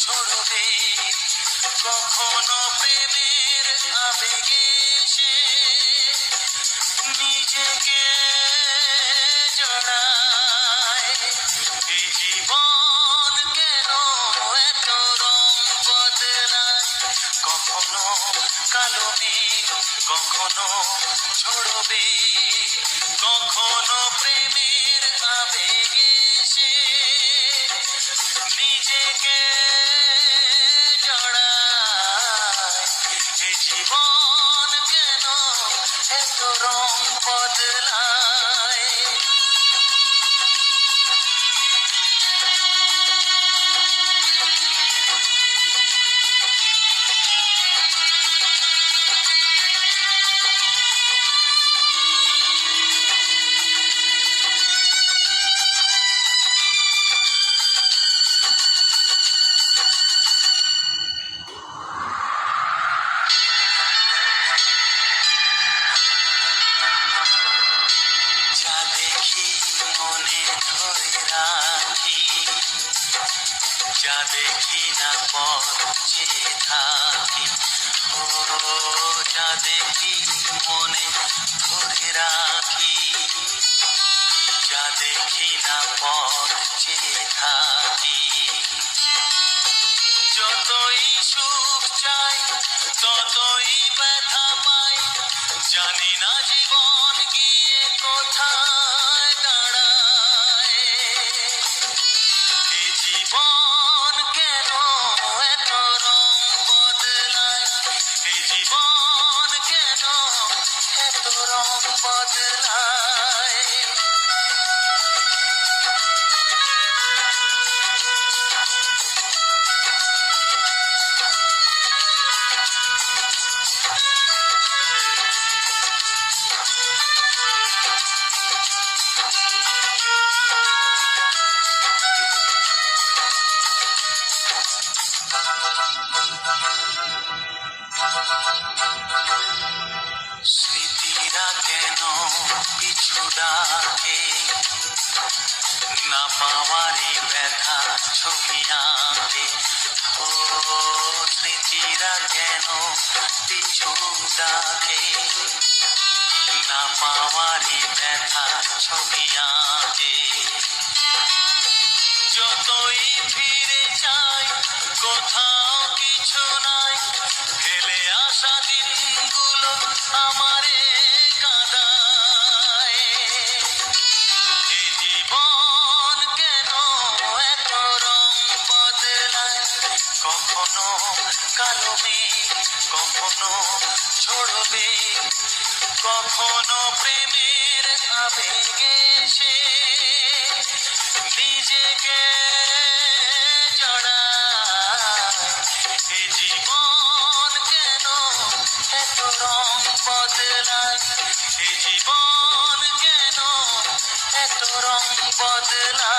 ছড়বে কখনো প্রেমের আবেগে সে নিজেকে জড়ায়। এই জীবন কেন এত রং বদলায়, কখনো কালো মেঘ কখনো ছড়বে কখনো প্রেমের আবেগে সে নিজেকে জড়ায়। এই জীবন কেন এত রং বদলায়। যা দেখি মনে ধরে রাখি, যা দেখি না পথ চেয়ে থাকি। ও যা দেখি মনে ধরে রাখি, যা দেখি না পথ চেয়ে থাকি। যতই সুখ চাই ততই ব্যথা পাই, জানি না জীবন গিয়ে কোথায় দাঁড়ায়। এ জীবন কেন এত রং বদলায়, এই জীবন কেন এত রং বদলায়। স্মৃতিরা কেন পিছু ডাকে, না পাওয়ারই ব্যথা ছবি আঁকে। ও স্মৃতিরা কেন পিছু ডাকে, না পাওয়ারই ব্যথা ছবি আঁকে। যতই ফিরে চাই কোথাও কিছু নাই, ফেলে আসা দিনগুলো আমারে কাঁদায়। এ জীবন কেন এত রং বদলায়, কখনো কালো মেঘ কখনো ছড়বে কখনো প্রেমের আবেগে সে নিজেকে জড়ায়। এ জীবন কেন এত রং বদলায়, এ জীবন কেন এত রং বদলায়।